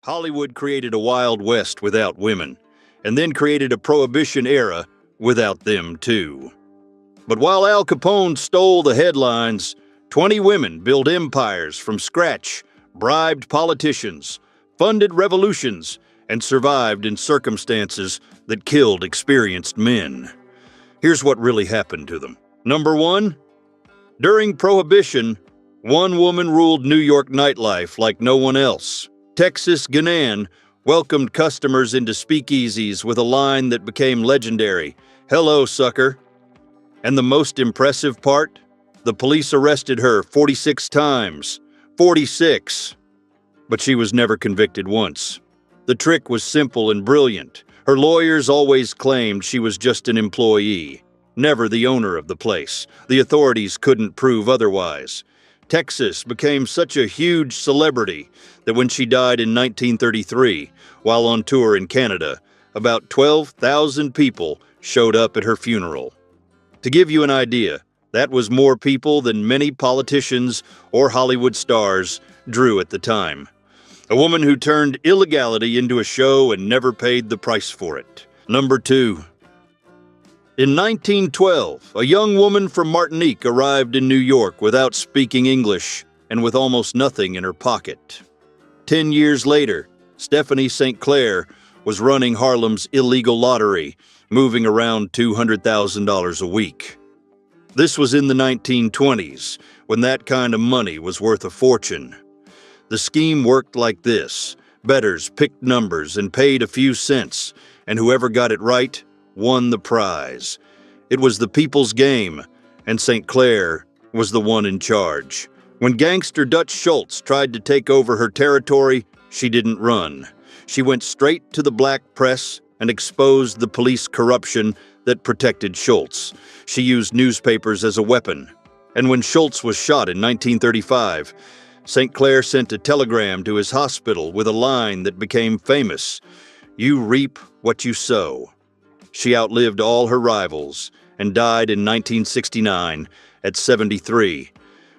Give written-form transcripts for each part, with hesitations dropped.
Hollywood created a Wild West without women, and then created a Prohibition era without them too. But while Al Capone stole the headlines, 20 women built empires from scratch, bribed politicians, funded revolutions, and survived in circumstances that killed experienced men. Here's what really happened to them. Number one, during Prohibition, one woman ruled New York nightlife like no one else. Texas Ganan welcomed customers into speakeasies with a line that became legendary, "Hello, sucker." And the most impressive part? The police arrested her 46 times. 46! But she was never convicted once. The trick was simple and brilliant. Her lawyers always claimed she was just an employee, never the owner of the place. The authorities couldn't prove otherwise. Texas became such a huge celebrity that when she died in 1933, while on tour in Canada, about 12,000 people showed up at her funeral. To give you an idea, that was more people than many politicians or Hollywood stars drew at the time. A woman who turned illegality into a show and never paid the price for it. Number two. In 1912, a young woman from Martinique arrived in New York without speaking English and with almost nothing in her pocket. 10 years later, Stephanie St. Clair was running Harlem's illegal lottery, moving around $200,000 a week. This was in the 1920s, when that kind of money was worth a fortune. The scheme worked like this. Bettors picked numbers and paid a few cents, and whoever got it right won the prize. It was the people's game, and St. Clair was the one in charge. When gangster Dutch Schultz tried to take over her territory, she didn't run. She went straight to the black press and exposed the police corruption that protected Schultz. She used newspapers as a weapon. And when Schultz was shot in 1935, St. Clair sent a telegram to his hospital with a line that became famous: "You reap what you sow." She outlived all her rivals and died in 1969 at 73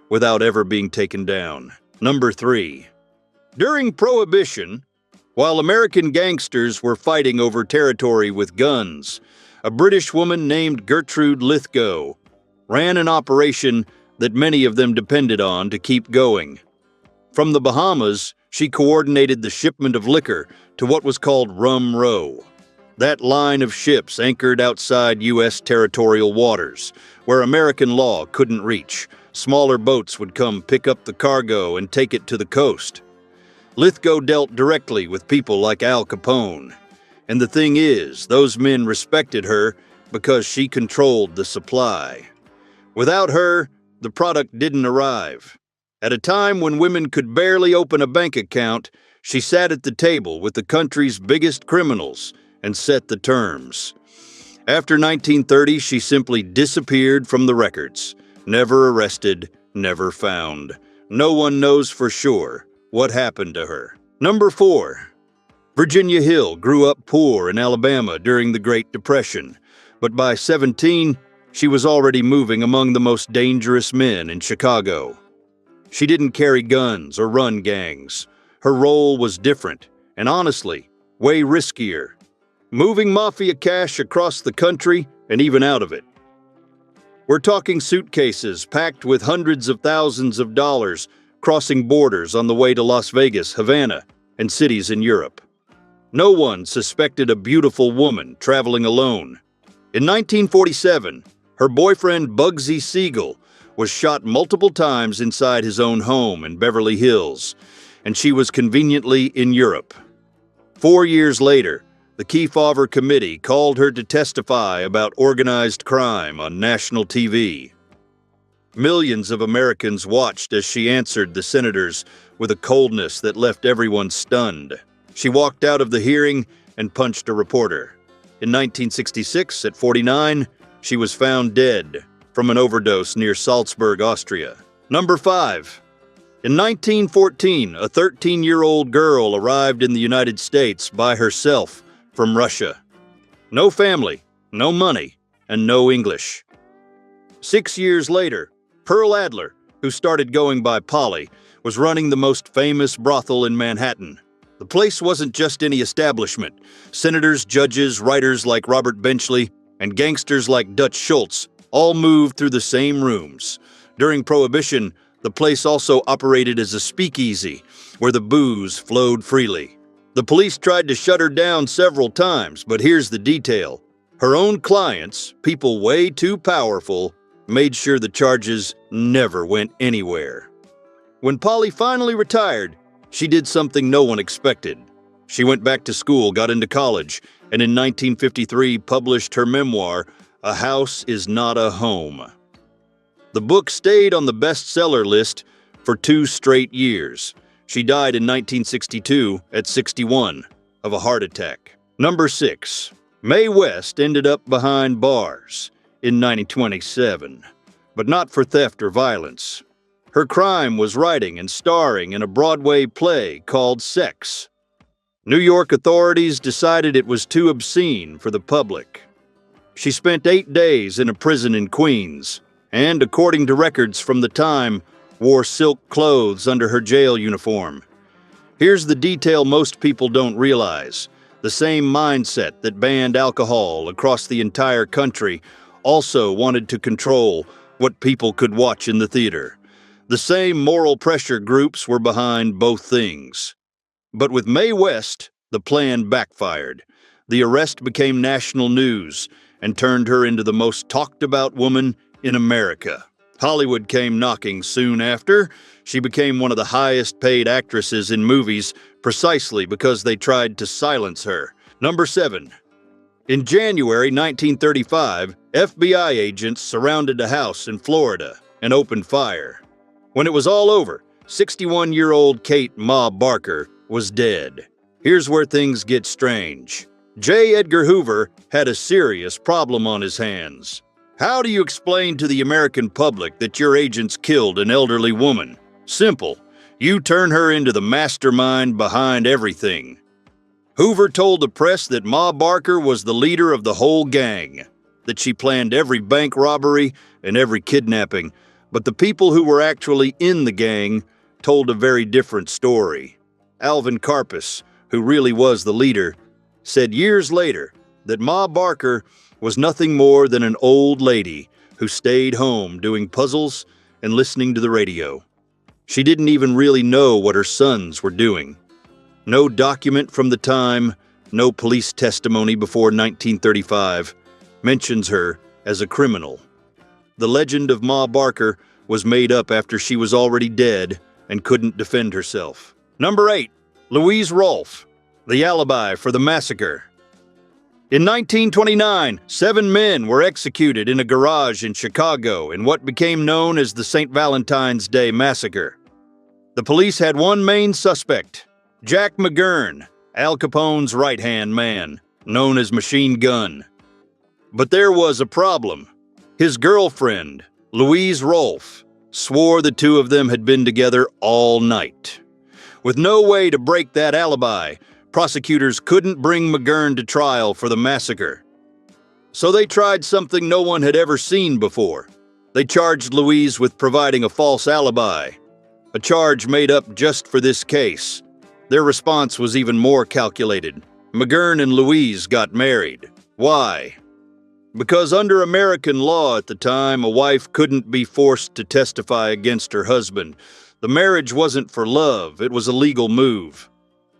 without ever being taken down. Number three. During Prohibition, while American gangsters were fighting over territory with guns, a British woman named Gertrude Lithgow ran an operation that many of them depended on to keep going. From the Bahamas, she coordinated the shipment of liquor to what was called Rum Row. That line of ships anchored outside U.S. territorial waters, where American law couldn't reach. Smaller boats would come pick up the cargo and take it to the coast. Lithgow dealt directly with people like Al Capone. And the thing is, those men respected her because she controlled the supply. Without her, the product didn't arrive. At a time when women could barely open a bank account, she sat at the table with the country's biggest criminals and set the terms. After 1930, she simply disappeared from the records. Never arrested, never found. No one knows for sure what happened to her. Number four. Virginia Hill grew up poor in Alabama during the Great Depression, but by 17, she was already moving among the most dangerous men in Chicago. She didn't carry guns or run gangs. Her role was different, and honestly, way riskier. Moving mafia cash across the country and even out of it. We're talking suitcases packed with hundreds of thousands of dollars crossing borders on the way to Las Vegas, Havana, and cities in Europe. No one suspected a beautiful woman traveling alone. In 1947, her boyfriend Bugsy Siegel was shot multiple times inside his own home in Beverly Hills, and she was conveniently in Europe. 4 years later, the Kefauver Committee called her to testify about organized crime on national TV. Millions of Americans watched as she answered the senators with a coldness that left everyone stunned. She walked out of the hearing and punched a reporter. In 1966, at 49, she was found dead from an overdose near Salzburg, Austria. Number five. In 1914, a 13-year-old girl arrived in the United States by herself from Russia. No family, no money, and no English. 6 years later, Pearl Adler, who started going by Polly, was running the most famous brothel in Manhattan. The place wasn't just any establishment. Senators, judges, writers like Robert Benchley, and gangsters like Dutch Schultz all moved through the same rooms. During Prohibition, the place also operated as a speakeasy, where the booze flowed freely. The police tried to shut her down several times, but here's the detail. Her own clients, people way too powerful, made sure the charges never went anywhere. When Polly finally retired, she did something no one expected. She went back to school, got into college, and in 1953 published her memoir, A House Is Not a Home. The book stayed on the bestseller list for 2 straight years. She died in 1962 at 61 of a heart attack. Number 6. Mae West ended up behind bars in 1927, but not for theft or violence. Her crime was writing and starring in a Broadway play called Sex. New York authorities decided it was too obscene for the public. She spent 8 days in a prison in Queens, and, according to records from the time, wore silk clothes under her jail uniform. Here's the detail most people don't realize. The same mindset that banned alcohol across the entire country also wanted to control what people could watch in the theater. The same moral pressure groups were behind both things. But with Mae West, the plan backfired. The arrest became national news and turned her into the most talked-about woman in America. Hollywood came knocking soon after. She became one of the highest-paid actresses in movies precisely because they tried to silence her. Number 7. In January 1935, FBI agents surrounded a house in Florida and opened fire. When it was all over, 61-year-old Kate "Ma" Barker was dead. Here's where things get strange. J. Edgar Hoover had a serious problem on his hands. How do you explain to the American public that your agents killed an elderly woman? Simple. You turn her into the mastermind behind everything. Hoover told the press that Ma Barker was the leader of the whole gang, that she planned every bank robbery and every kidnapping, but the people who were actually in the gang told a very different story. Alvin Karpis, who really was the leader, said years later that Ma Barker was nothing more than an old lady who stayed home doing puzzles and listening to the radio. She didn't even really know what her sons were doing. No document from the time, no police testimony before 1935 mentions her as a criminal. The legend of Ma Barker was made up after she was already dead and couldn't defend herself. Number 8. Louise Rolfe, the alibi for the massacre. In 1929, 7 men were executed in a garage in Chicago in what became known as the St. Valentine's Day Massacre. The police had one main suspect, Jack McGurn, Al Capone's right-hand man, known as Machine Gun. But there was a problem. His girlfriend, Louise Rolfe, swore the two of them had been together all night. With no way to break that alibi, prosecutors couldn't bring McGurn to trial for the massacre. So they tried something no one had ever seen before. They charged Louise with providing a false alibi, a charge made up just for this case. Their response was even more calculated. McGurn and Louise got married. Why? Because under American law at the time, a wife couldn't be forced to testify against her husband. The marriage wasn't for love, it was a legal move.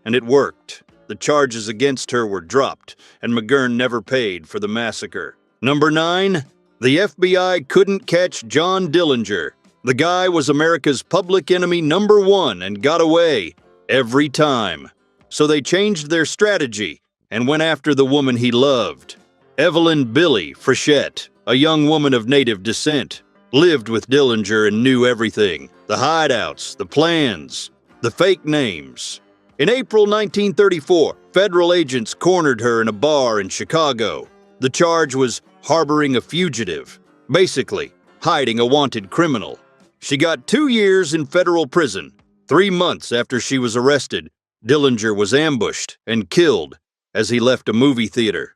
And it worked. The charges against her were dropped, and McGurn never paid for the massacre. Number 9. The FBI couldn't catch John Dillinger. The guy was America's public enemy number 1 and got away every time. So they changed their strategy and went after the woman he loved. Evelyn "Billy" Frechette, a young woman of native descent, lived with Dillinger and knew everything. The hideouts, the plans, the fake names. In April 1934, federal agents cornered her in a bar in Chicago. The charge was harboring a fugitive, basically hiding a wanted criminal. She got 2 years in federal prison. 3 months after she was arrested, Dillinger was ambushed and killed as he left a movie theater.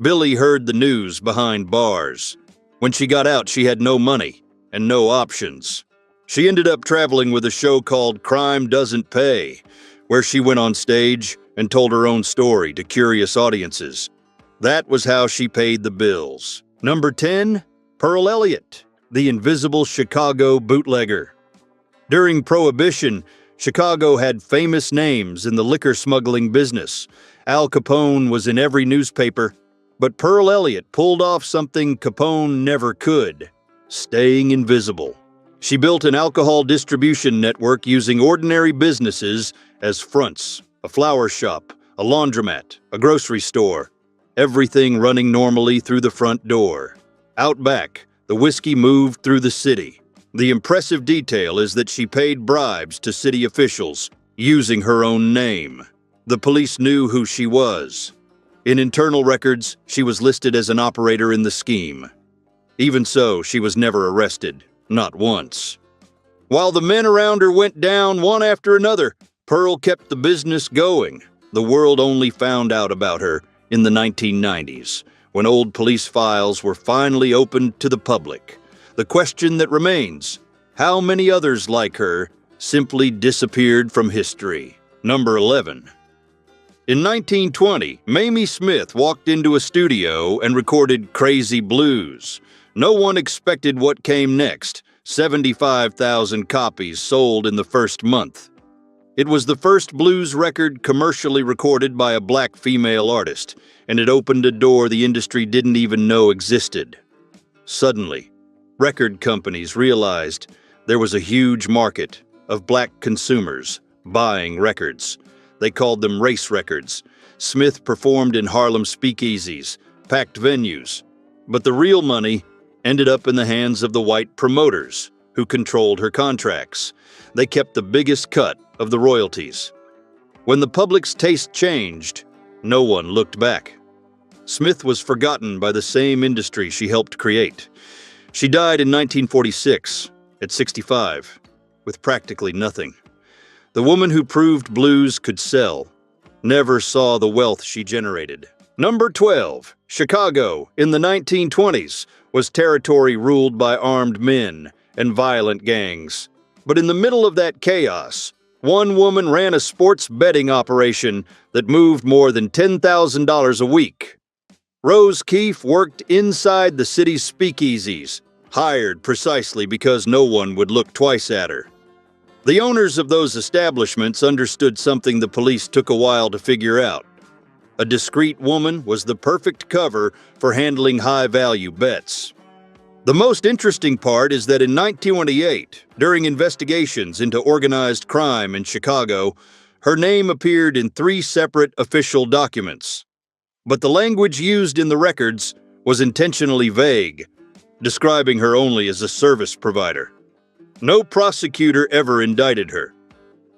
Billy heard the news behind bars. When she got out, she had no money and no options. She ended up traveling with a show called Crime Doesn't Pay, where she went on stage and told her own story to curious audiences. That was how she paid the bills. Number 10, Pearl Elliott, the invisible Chicago bootlegger. During Prohibition, Chicago had famous names in the liquor smuggling business. Al Capone was in every newspaper, but Pearl Elliott pulled off something Capone never could: staying invisible. She built an alcohol distribution network using ordinary businesses as fronts: a flower shop, a laundromat, a grocery store, everything running normally through the front door. Out back, the whiskey moved through the city. The impressive detail is that she paid bribes to city officials using her own name. The police knew who she was. In internal records, she was listed as an operator in the scheme. Even so, she was never arrested, not once. While the men around her went down one after another, Pearl kept the business going. The world only found out about her in the 1990s, when old police files were finally opened to the public. The question that remains: how many others like her simply disappeared from history? Number 11. In 1920, Mamie Smith walked into a studio and recorded Crazy Blues. No one expected what came next. 75,000 copies sold in the first month. It was the first blues record commercially recorded by a black female artist, and it opened a door the industry didn't even know existed. Suddenly, record companies realized there was a huge market of black consumers buying records. They called them race records. Smith performed in Harlem speakeasies, packed venues, but the real money ended up in the hands of the white promoters who controlled her contracts. They kept the biggest cut of the royalties. When the public's taste changed, no one looked back. Smith was forgotten by the same industry she helped create. She died in 1946, at 65, with practically nothing. The woman who proved blues could sell never saw the wealth she generated. Number 12. Chicago, in the 1920s, was territory ruled by armed men and violent gangs. But in the middle of that chaos, one woman ran a sports betting operation that moved more than $10,000 a week. Rose Keefe worked inside the city's speakeasies, hired precisely because no one would look twice at her. The owners of those establishments understood something the police took a while to figure out. A discreet woman was the perfect cover for handling high-value bets. The most interesting part is that in 1928, during investigations into organized crime in Chicago, her name appeared in 3 separate official documents. But the language used in the records was intentionally vague, describing her only as a service provider. No prosecutor ever indicted her.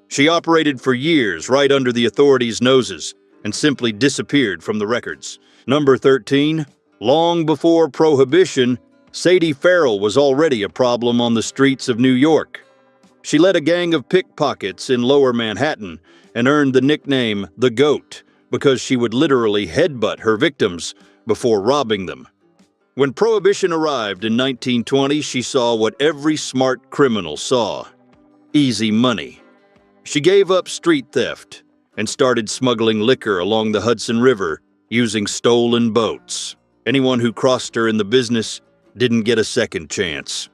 She operated for years right under the authorities' noses and simply disappeared from the records. Number 13. Long before Prohibition, Sadie Farrell was already a problem on the streets of New York. She led a gang of pickpockets in Lower Manhattan and earned the nickname the Goat because she would literally headbutt her victims before robbing them. When Prohibition arrived in 1920, she saw what every smart criminal saw: easy money. She gave up street theft and started smuggling liquor along the Hudson River using stolen boats. Anyone who crossed her in the business didn't get a second chance.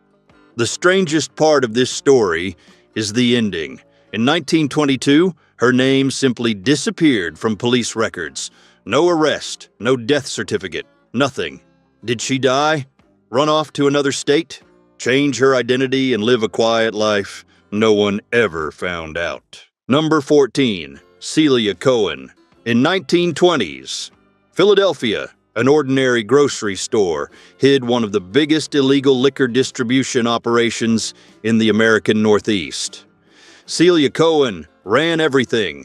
The strangest part of this story is the ending. In 1922, her name simply disappeared from police records. No arrest, no death certificate, nothing. Did she die? Run off to another state? Change her identity and live a quiet life? No one ever found out. Number 14. Celia Cohen. In 1920s, Philadelphia, an ordinary grocery store, hid one of the biggest illegal liquor distribution operations in the American Northeast. Celia Cohen ran everything.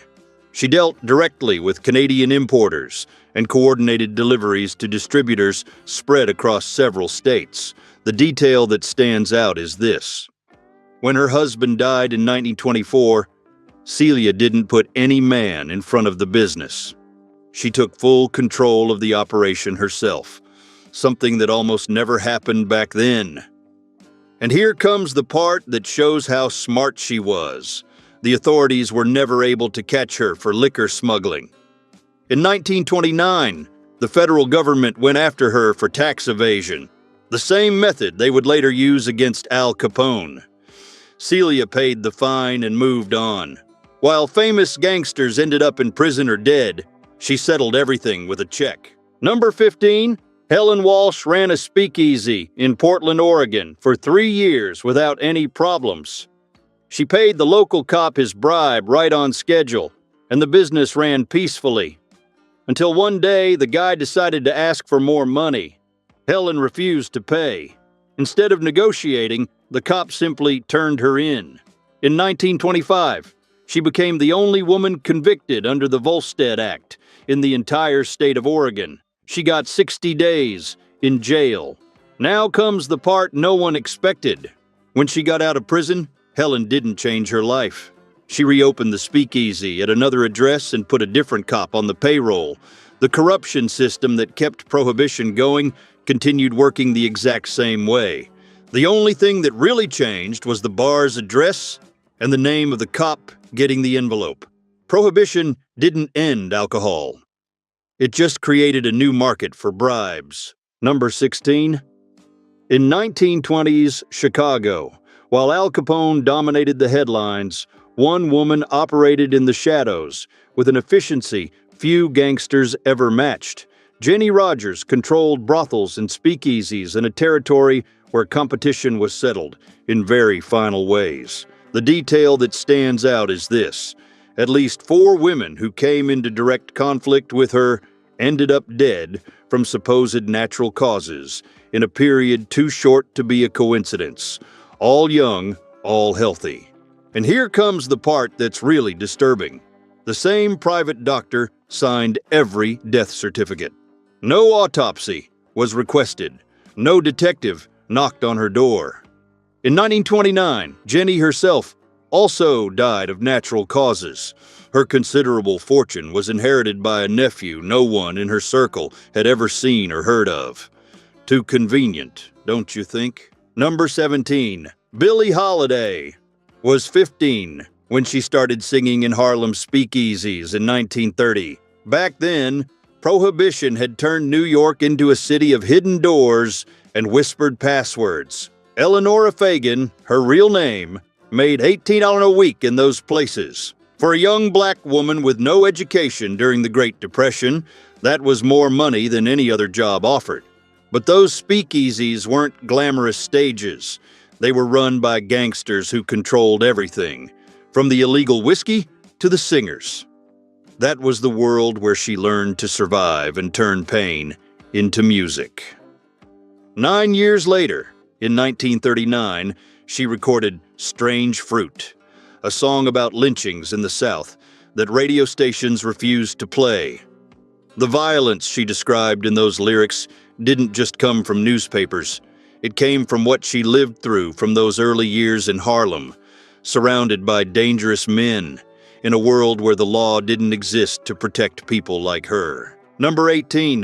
She dealt directly with Canadian importers and coordinated deliveries to distributors spread across several states. The detail that stands out is this: when her husband died in 1924, Celia didn't put any man in front of the business. She took full control of the operation herself, something that almost never happened back then. And here comes the part that shows how smart she was. The authorities were never able to catch her for liquor smuggling. In 1929, the federal government went after her for tax evasion, the same method they would later use against Al Capone. Celia paid the fine and moved on. While famous gangsters ended up in prison or dead, she settled everything with a check. Number 15, Helen Walsh ran a speakeasy in Portland, Oregon for 3 years without any problems. She paid the local cop his bribe right on schedule, and the business ran peacefully. Until one day, the guy decided to ask for more money. Helen refused to pay. Instead of negotiating, the cop simply turned her in. In 1925, she became the only woman convicted under the Volstead Act in the entire state of Oregon. She got 60 days in jail. Now comes the part no one expected. When she got out of prison, Helen didn't change her life. She reopened the speakeasy at another address and put a different cop on the payroll. The corruption system that kept Prohibition going continued working the exact same way. The only thing that really changed was the bar's address and the name of the cop getting the envelope. Prohibition didn't end alcohol. It just created a new market for bribes. Number 16. In 1920s Chicago, while Al Capone dominated the headlines, one woman operated in the shadows with an efficiency few gangsters ever matched. Jenny Rogers controlled brothels and speakeasies in a territory where competition was settled in very final ways. The detail that stands out is this: at least 4 women who came into direct conflict with her ended up dead from supposed natural causes in a period too short to be a coincidence. All young, all healthy. And here comes the part that's really disturbing. The same private doctor signed every death certificate. No autopsy was requested. No detective knocked on her door. In 1929, Jenny herself also died of natural causes. Her considerable fortune was inherited by a nephew no one in her circle had ever seen or heard of. Too convenient, don't you think? Number 17. Billie Holiday was 15 when she started singing in Harlem speakeasies in 1930. Back then, Prohibition had turned New York into a city of hidden doors and whispered passwords. Eleanora Fagan, her real name, made $18 a week in those places. For a young black woman with no education during the Great Depression, that was more money than any other job offered. But those speakeasies weren't glamorous stages. They were run by gangsters who controlled everything, from the illegal whiskey to the singers. That was the world where she learned to survive and turn pain into music. 9 years later, in 1939, she recorded Strange Fruit, a song about lynchings in the South that radio stations refused to play. The violence she described in those lyrics didn't just come from newspapers. It came from what she lived through from those early years in Harlem, surrounded by dangerous men, in a world where the law didn't exist to protect people like her. Number 18.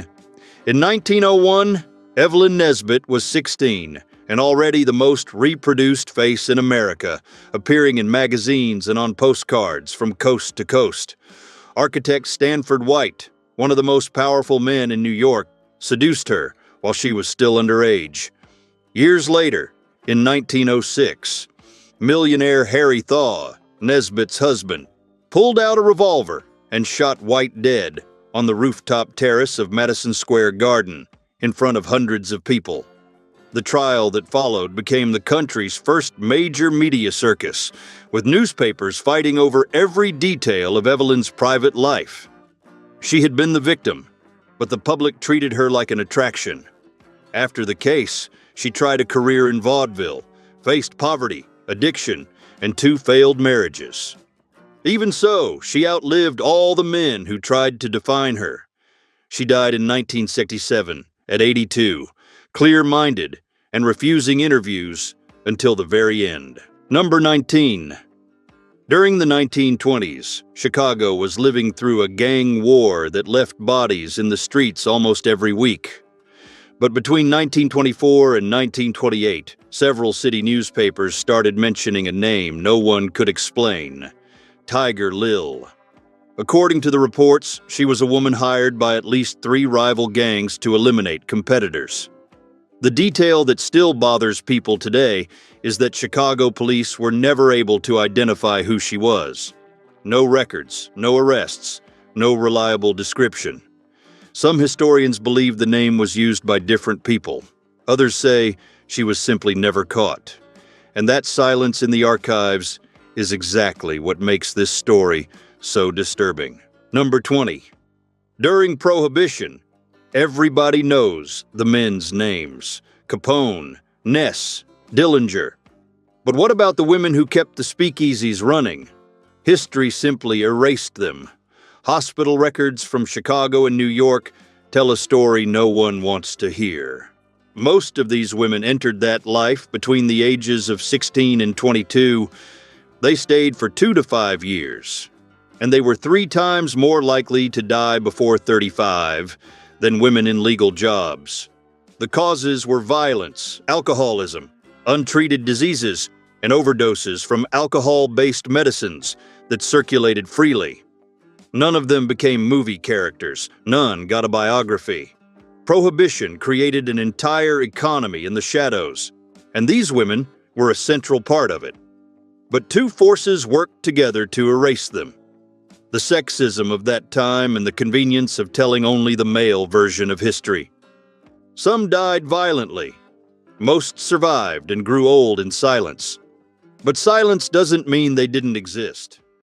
In 1901, Evelyn Nesbit was 16 and already the most reproduced face in America, appearing in magazines and on postcards from coast to coast. Architect Stanford White, one of the most powerful men in New York, seduced her while she was still underage. Years later, in 1906, millionaire Harry Thaw, Nesbit's husband, pulled out a revolver and shot White dead on the rooftop terrace of Madison Square Garden in front of hundreds of people. The trial that followed became the country's first major media circus, with newspapers fighting over every detail of Evelyn's private life. She had been the victim, but the public treated her like an attraction. After the case, she tried a career in vaudeville, faced poverty, addiction, and 2 failed marriages. Even so, she outlived all the men who tried to define her. She died in 1967 at 82, clear-minded and refusing interviews until the very end. Number 19. During the 1920s, Chicago was living through a gang war that left bodies in the streets almost every week. But between 1924 and 1928, several city newspapers started mentioning a name no one could explain: Tiger Lil. According to the reports, she was a woman hired by at least 3 rival gangs to eliminate competitors. The detail that still bothers people today is that Chicago police were never able to identify who she was. No records, no arrests, no reliable description. Some historians believe the name was used by different people. Others say she was simply never caught. And that silence in the archives is exactly what makes this story so disturbing. Number 20. During Prohibition, everybody knows the men's names: Capone, Ness, Dillinger. But what about the women who kept the speakeasies running? History simply erased them. Hospital records from Chicago and New York tell a story no one wants to hear. Most of these women entered that life between the ages of 16 and 22. They stayed for 2 to 5 years, and they were 3 times more likely to die before 35 than women in legal jobs. The causes were violence, alcoholism, untreated diseases, and overdoses from alcohol-based medicines that circulated freely. None of them became movie characters. None got a biography. Prohibition created an entire economy in the shadows, and these women were a central part of it. But 2 forces worked together to erase them: the sexism of that time and the convenience of telling only the male version of history. Some died violently. Most survived and grew old in silence. But silence doesn't mean they didn't exist.